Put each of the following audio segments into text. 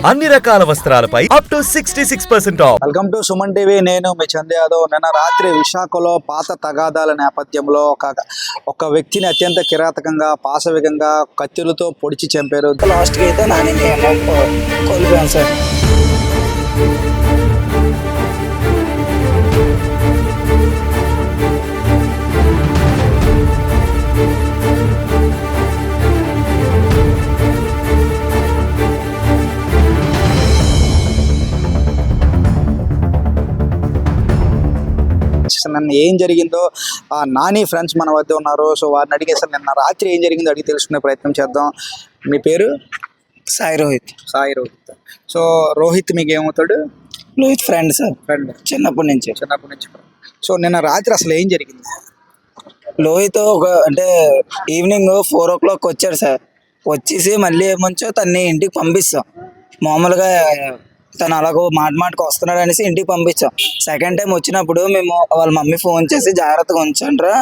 అన్ని రకాల వస్త్రాలపై up to 66% off. Welcome to Suman TV. నేను మీ చంద్ యాదవ్. నిన్న రాత్రి విశాఖలో పాత తగాదాల నేపథ్యంలో ఒక వ్యక్తిని అత్యంత కిరాతకంగా పాశవికంగా కత్తులతో పొడిచి చంపారు. లాస్ట్కి అయితే నాని కోల్పోయాను సార్. నిన్న ఏం జరిగిందో నాని ఫ్రెండ్స్ మన వద్ద ఉన్నారు. సో వారిని అడిగే సార్ నిన్న రాత్రి ఏం జరిగిందో అడిగి తెలుసుకునే ప్రయత్నం చేద్దాం. మీ పేరు? సాయి రోహిత్. సో రోహిత్ మీకు ఏమవుతాడు? Rohit friend sir. ఫ్రెండ్ చిన్నప్పటి నుంచి. సో నిన్న రాత్రి అసలు ఏం జరిగింది? లోహిత్ అంటే ఈవినింగ్ 4 o'clock వచ్చాడు సార్. వచ్చేసి మళ్ళీ ఏమంచో తన్ని ఇంటికి పంపిస్తాం. మామూలుగా తను అలాగో మాటకు వస్తున్నాడు అనేసి ఇంటికి పంపించాం. సెకండ్ టైం వచ్చినప్పుడు మేము వాళ్ళ మమ్మీ ఫోన్ చేసి జాగ్రత్తగా ఉంచండిరా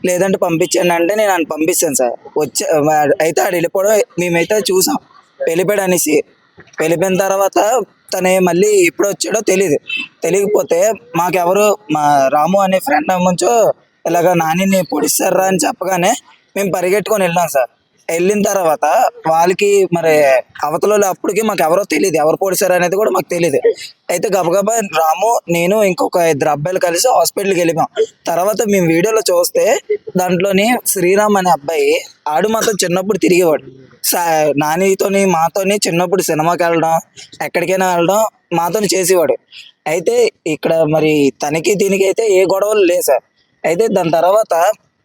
లేదంటే పంపించండి అంటే నేను ఆయన పంపిస్తాను సార్. అయితే ఆడు వెళ్ళిపోవడం మేమైతే చూసాం. వెళ్ళిపోయాడు అనేసి వెళ్ళిపోయిన తర్వాత తనే మళ్ళీ ఎప్పుడు వచ్చాడో తెలియకపోతే మాకెవరు మా రాము అనే ఫ్రెండ్ అమ్మంచో ఇలాగ నానిని పొడిస్తారా అని చెప్పగానే మేము పరిగెట్టుకొని వెళ్ళాం సార్. వెళ్ళిన తర్వాత వాళ్ళకి మరి అవతల అప్పటికి మాకు ఎవరో తెలియదు, ఎవరు పొడిచారు అనేది కూడా మాకు తెలియదు. అయితే గబగబా రాము నేను ఇంకొక 2 అబ్బాయిలు కలిసి హాస్పిటల్కి వెళ్ళిపోయాం. తర్వాత మేము వీడియోలో చూస్తే దాంట్లోని శ్రీరామ్ అనే అబ్బాయి ఆడు మాతో చిన్నప్పుడు తిరిగేవాడు. నానితోని మాతోని చిన్నప్పుడు సినిమాకి వెళ్ళడం ఎక్కడికైనా వెళ్ళడం మాతోని చేసేవాడు. అయితే ఇక్కడ మరి తనకి దీనికి అయితే ఏ గొడవలు లేవు సార్. అయితే దాని తర్వాత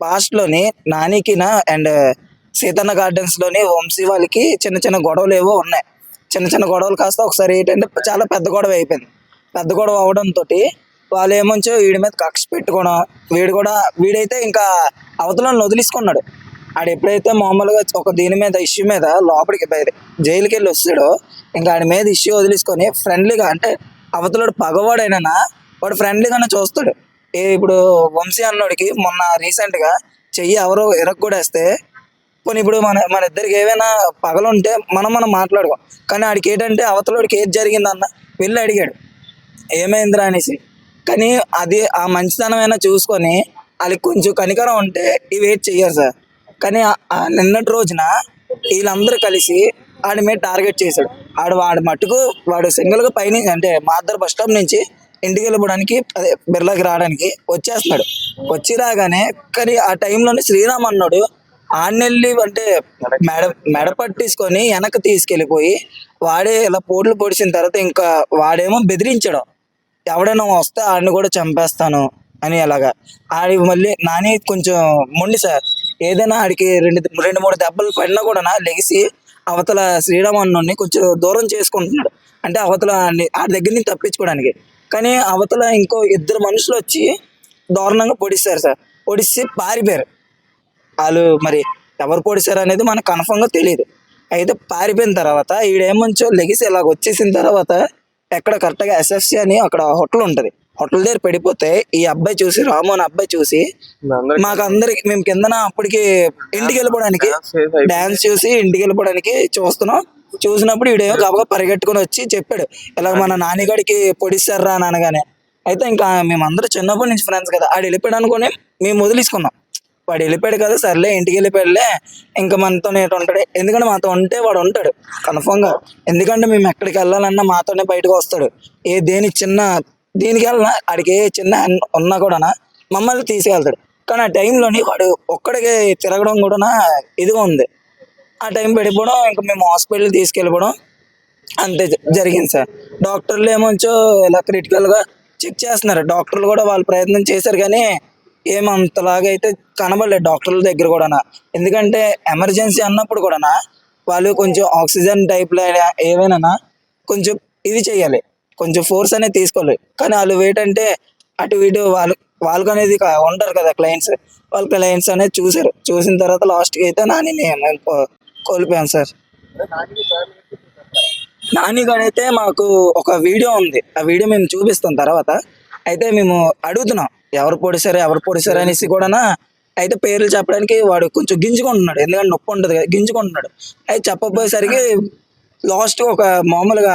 పాస్ట్లోని నానికిన అండ్ సీతన్న గార్డెన్స్లోని వంశీ వాళ్ళకి చిన్న చిన్న గొడవలు ఏవో ఉన్నాయి. చిన్న గొడవలు కాస్త ఒకసారి ఏంటంటే చాలా పెద్ద గొడవ అయిపోయింది. పెద్ద గొడవ అవడంతో వాళ్ళు ఏమంచో వీడి మీద కక్ష పెట్టుకోవడం, వీడైతే ఇంకా అవతలను వదిలేసుకున్నాడు. ఆడు ఎప్పుడైతే మామూలుగా ఒక దీని మీద ఇష్యూ మీద లోపలికి జైలుకి వెళ్ళి వస్తాడో ఇంకా ఆడి మీద ఇష్యూ వదిలేసుకొని ఫ్రెండ్లీగా అంటే అవతలోడు పగవాడైనా వాడు ఫ్రెండ్లీగానే చూస్తాడు. ఇప్పుడు వంశీ అన్నోడికి మొన్న రీసెంట్గా చెయ్యి ఎవరో ఇరగ్గొడేస్తే పోనీ ఇప్పుడు మన ఇద్దరికి ఏవైనా పగలుంటే మనం మాట్లాడుకోం. కానీ ఆడికి ఏంటంటే అవతలోడికి ఏది జరిగిందన్న వెళ్ళి అడిగాడు ఏమైందిరా అనేసి. కానీ అది ఆ మంచితనమైనా చూసుకొని వాళ్ళకి కొంచెం కనికరం ఉంటే ఇవి ఏది చెయ్యరు సార్. కానీ నిన్నటి రోజున వీళ్ళందరూ కలిసి ఆడి మీద టార్గెట్ చేశాడు. వాడు మట్టుకు వాడు సింగిల్గా పైన అంటే మాదర్ బస్ స్టాప్ నుంచి ఇంటికి వెళ్ళిపోవడానికి అదే బిర్లాకి రావడానికి వచ్చేస్తున్నాడు. వచ్చి రాగానే కానీ ఆ టైంలోనే శ్రీరామ్ అన్నాడు ఆడనెళ్ళి అంటే మెడ పట్టేసుకొని వెనక్కి తీసుకెళ్ళిపోయి వాడే ఇలా పోట్లు పొడిచిన తర్వాత ఇంకా వాడేమో బెదిరించడం ఎవడైనా వస్తే ఆడిని కూడా చంపేస్తాను అని. అలాగా ఆడి మళ్ళీ నాని కొంచెం మొండి సార్. ఏదైనా ఆడికి 2-3 దెబ్బలు పడినా కూడా లెగిసి అవతల శ్రీరామన్నోని కొంచెం దూరం చేసుకుంటున్నాడు. అంటే అవతల ఆడి దగ్గర నుంచి తప్పించుకోవడానికి. కానీ అవతల ఇంకో 2 మనుషులు వచ్చి దారుణంగా పొడిస్తారు సార్. పొడిచి పారిపోయారు. వాళ్ళు మరి ఎవరు పొడిచారు అనేది మనకు కన్ఫర్మ్గా తెలియదు. అయితే పారిపోయిన తర్వాత ఈడేమంచో లెగిసి ఇలాగ వచ్చేసిన తర్వాత ఎక్కడ కరెక్ట్గా ఎస్ఎఫ్సి అని అక్కడ హోటల్ ఉంటుంది. హోటల్ దగ్గర పడిపోతే ఈ అబ్బాయి చూసి రాము అనే అబ్బాయి చూసి మాకందరికి మేము కిందన అప్పటికి ఇంటికి వెళ్ళిపోవడానికి డాన్స్ చూసి ఇంటికి వెళ్ళిపోవడానికి చూసినప్పుడు ఈడేమో గబగా పరిగెట్టుకుని వచ్చి చెప్పాడు ఇలా మన నానిగాడికి పొడిస్తారా అని అనగానే. అయితే ఇంకా మేమందరూ చిన్నప్పటి నుంచి ఫ్రెండ్స్ కదా, ఆడు వెళ్ళిపోయాడు అనుకుని మేము వదిలేసుకున్నాం. వాడు వెళ్ళిపోయాడు కదా సర్లే ఇంటికి వెళ్ళిపోయాడులే ఇంకా మనతోనే ఉంటాడు. ఎందుకంటే మాతో ఉంటే వాడు ఉంటాడు కన్ఫర్మ్గా. ఎందుకంటే మేము ఎక్కడికి వెళ్ళాలన్నా మాతోనే బయటకు వస్తాడు. దీనికి వెళ్ళినా ఆడికి ఏ చిన్న ఉన్నా కూడా మమ్మల్ని తీసుకెళ్తాడు. కానీ ఆ టైంలోని వాడు ఒక్కడికి తిరగడం కూడా ఇదిగా ఉంది. ఆ టైం పడిపోవడం ఇంకా మేము హాస్పిటల్ తీసుకెళ్ళిపోవడం అంతే జరిగింది సార్. డాక్టర్లు ఏమొచ్చో ఇలా క్రిటికల్గా చెక్ చేస్తున్నారు. డాక్టర్లు కూడా వాళ్ళు ప్రయత్నం చేశారు కానీ ఏమంతలాగా అయితే కనబడలేదు డాక్టర్ల దగ్గర కూడా. ఎందుకంటే ఎమర్జెన్సీ అన్నప్పుడు కూడా వాళ్ళు కొంచెం ఆక్సిజన్ టైప్లో ఏవైనా కొంచెం ఇది చేయాలి, కొంచెం ఫోర్స్ అనేది తీసుకోవాలి. కానీ వాళ్ళు ఏంటంటే అటు ఇటు వాళ్ళకు అనేది ఉంటారు కదా క్లయింట్స్, వాళ్ళ క్లయింట్స్ అనేది చూసిన తర్వాత లాస్ట్కి అయితే నానిని కోల్పోయాను సార్. నానిగాడైతే మాకు ఒక వీడియో ఉంది, ఆ వీడియో మేము చూపిస్తాం తర్వాత. అయితే మేము అడుగుతున్నాం ఎవరు పొడిచారు అనేసి కూడా. అయితే పేర్లు చెప్పడానికి వాడు కొంచెం గింజుకుంటున్నాడు, ఎందుకంటే నొప్పి ఉంటుంది కదా, గింజుకుంటున్నాడు. అయితే చెప్పబోయేసరికి లాస్ట్ ఒక మామూలుగా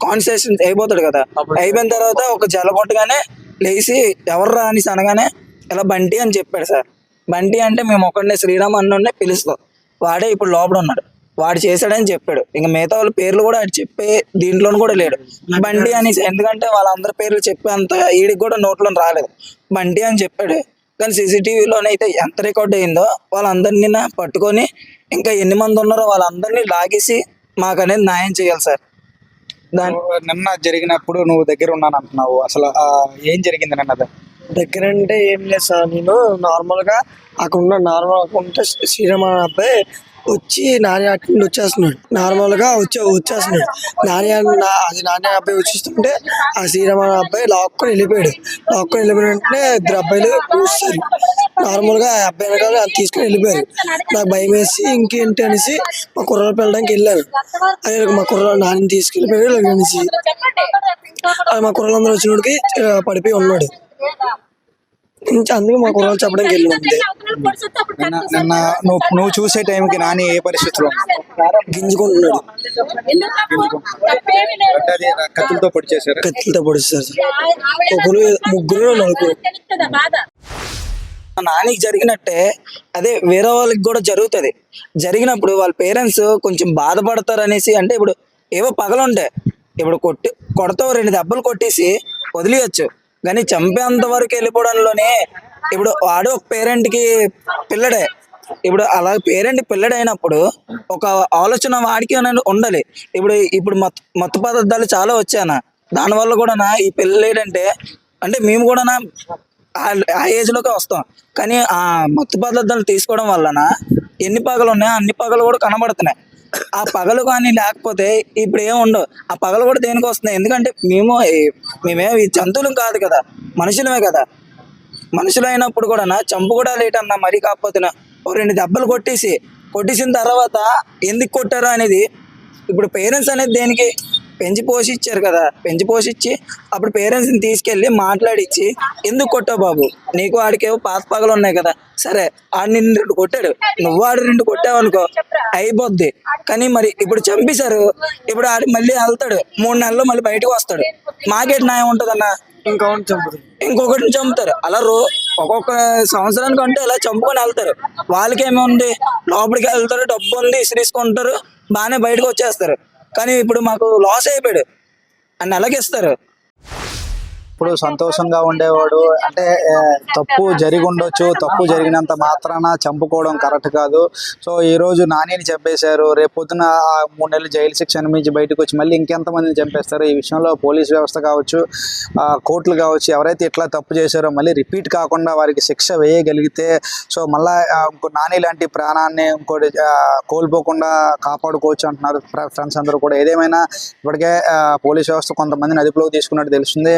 కాన్సన్ట్రేషన్ అయిపోతాడు కదా, అయిపోయిన తర్వాత ఒక జల కొట్టగానే లేచి ఎవర్రా అని అనగానే ఇలా బంటి అని చెప్పాడు సార్. బంటి అంటే మేము ఒకడిని శ్రీరామ్ అన్నోడిని పిలుస్తాం, వాడే ఇప్పుడు లోపల ఉన్నాడు, వాడు చేశాడని చెప్పాడు. ఇంకా మిగతా వాళ్ళ పేర్లు కూడా ఆడు చెప్పే దీంట్లో కూడా లేడు బంటి అని, ఎందుకంటే వాళ్ళందరి పేర్లు చెప్పేంత ఈడికి కూడా నోట్లో రాలేదు, బంటి అని చెప్పాడు. కానీ సీసీటీవీలోనైతే ఎంత రికార్డ్ అయిందో వాళ్ళందరినీ పట్టుకొని ఇంకా ఎన్ని మంది ఉన్నారో వాళ్ళందరినీ లాగేసి మాకు అనేది న్యాయం చేయాలి సార్. నిన్న జరిగినప్పుడు నువ్వు దగ్గర ఉన్నాను అంటున్నావు, అసలు ఏం జరిగింది నిన్న? దగ్గర అంటే ఏం లేదు సార్, నేను నార్మల్గా అక్కడ ఉన్న నార్మల్ ఉంటే శ్రీరామ్ అనే అబ్బాయి వచ్చి నాని అక్కడి నుండి వచ్చేస్తున్నాడు, నార్మల్గా వచ్చేస్తున్నాడు నాని అబ్బాయి వచ్చేస్తుంటే ఆ శ్రీరామ్ అనే అబ్బాయి లాక్కొని వెళ్ళిపోయిన వెంటనే ఇద్దరు అబ్బాయిలు చూస్తారు, నార్మల్గా ఆ అబ్బాయి వెనకాల తీసుకుని వెళ్ళిపోయారు. నాకు భయం వేసి ఇంకేంటి అనేసి మా కుర్రాలు వెళ్ళడానికి వెళ్ళాను. అదే మా కుర్రాలు నాని తీసుకెళ్ళిపోయాడు అనేసి మా కుర్రాలందరూ వచ్చినోడికి పడిపోయి ఉన్నాడు. అందుకే మా కుర్రాలు చెప్పడానికి వెళ్ళింది. నిన్న నువ్వు చూసే టైంకి నాని ఏ పరిస్థితిలో గింజుకుంటున్నాడు, కత్తులతో పొడి చేశారు ముగ్గురు నలుగురు. నానికి జరిగినట్టే అదే వేరే వాళ్ళకి కూడా జరుగుతుంది. జరిగినప్పుడు వాళ్ళ పేరెంట్స్ కొంచెం బాధపడతారు అనేసి, అంటే ఇప్పుడు ఏవో పగలుంటాయి, ఇప్పుడు కొడతావు 2 దెబ్బలు కొట్టేసి వదిలేయచ్చు, కానీ చంపేంత వరకు వెళ్ళిపోవడంలోనే ఇప్పుడు వాడు ఒక పేరెంట్కి పిల్లడే. ఇప్పుడు అలా పేరెంట్ పిల్లడైనప్పుడు ఒక ఆలోచన వాడికి అనేది ఉండాలి. ఇప్పుడు మత్తు పదార్థాలు చాలా వచ్చానా, దానివల్ల కూడా ఈ పిల్లలు ఏంటంటే, అంటే మేము కూడా ఆ ఏజ్లోకి వస్తాం, కానీ ఆ మత్తు పదార్థాలు తీసుకోవడం వలన ఎన్ని పగలు ఉన్నాయో అన్ని పగలు కూడా కనబడుతున్నాయి. ఆ పగలు కానీ లేకపోతే ఇప్పుడు ఏమి ఉండవు. ఆ పగలు కూడా దేనికి వస్తున్నాయి, ఎందుకంటే మేమేమి జంతువులం కాదు కదా, మనుషులమే కదా. మనుషులు అయినప్పుడు కూడా చంపు కూడా లేటన్నా, మరీ కాకపోతే 2 దెబ్బలు కొట్టేసిన తర్వాత ఎందుకు కొట్టారు అనేది, ఇప్పుడు పేరెంట్స్ అనేది దేనికి పెంచి పోషించారు కదా, పెంచి పోషించి అప్పుడు పేరెంట్స్ని తీసుకెళ్ళి మాట్లాడించి ఎందుకు కొట్టావు బాబు, నీకు ఆడికేవో పాత పగలు ఉన్నాయి కదా, సరే ఆడు నిన్ను 2 కొట్టాడు, నువ్వు ఆడు 2 కొట్టావు అనుకో అయిపోద్ది. కానీ మరి ఇప్పుడు చంపేశారు, ఇప్పుడు ఆడు మళ్ళీ వెళ్తాడు, 3 నెలల్లో మళ్ళీ బయటకు వస్తాడు, మాకేటి న్యాయం ఉంటుందన్న, ఇంకొకటిని చంపుతారు. అలా ఒక్కొక్క సంవత్సరానికి అంటే ఇలా చంపుకొని వెళ్తారు. వాళ్ళకేముంది, లోపలికి వెళ్తారు, డబ్బు ఉంది, ఇసుకుంటారు, బాగానే బయటకు వచ్చేస్తారు. కానీ ఇప్పుడు మాకు లాస్ అయిపోయాడు అని ఎలాగిస్తారు. ఇప్పుడు సంతోషంగా ఉండేవాడు అంటే తప్పు జరిగి ఉండొచ్చు, తప్పు జరిగినంత మాత్రాన చంపుకోవడం కరెక్ట్ కాదు. సో ఈ రోజు నానిని చంపేశారు, రేపు పొద్దున 3 నెలలు జైలు శిక్ష అనుభవించి బయటకు వచ్చి మళ్ళీ ఇంకెంతమందిని చంపేస్తారు. ఈ విషయంలో పోలీస్ వ్యవస్థ కావచ్చు, కోర్టులు కావచ్చు, ఎవరైతే ఇట్లా తప్పు చేశారో మళ్ళీ రిపీట్ కాకుండా వారికి శిక్ష వేయగలిగితే సో మళ్ళీ ఇంకో నాని లాంటి ప్రాణాన్ని ఇంకోటి కోల్పోకుండా కాపాడుకోవచ్చు అంటున్నారు ఫ్రెండ్స్ అందరూ కూడా. ఏదేమైనా ఇప్పటికే పోలీస్ వ్యవస్థ కొంతమందిని అదుపులోకి తీసుకున్నట్టు తెలుస్తుంది.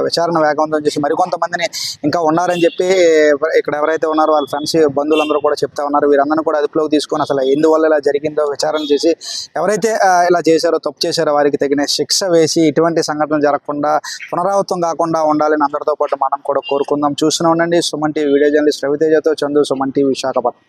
విచారణ వేగవంతం చేసి మరికొంతమందిని ఇంకా ఉన్నారని చెప్పి ఇక్కడ ఎవరైతే ఉన్నారో వాళ్ళ ఫ్రెండ్స్ బంధువులందరూ కూడా చెప్తా ఉన్నారు. వీరందరినీ కూడా అదుపులోకి తీసుకొని అసలు ఎందువల్ల ఇలా జరిగిందో విచారణ చేసి ఎవరైతే ఇలా చేశారో, తప్పు చేశారో వారికి తగిన శిక్ష వేసి ఇటువంటి సంఘటనలు జరగకుండా పునరావృతం కాకుండా ఉండాలని అందరితో పాటు మనం కూడా కోరుకుందాం. చూస్తూనే ఉండండి సుమన్ టీవీ. వీడియో జర్నలిస్ట్ రవితేజతో చందు, సుమన్ టీవీ విశాఖపట్నం.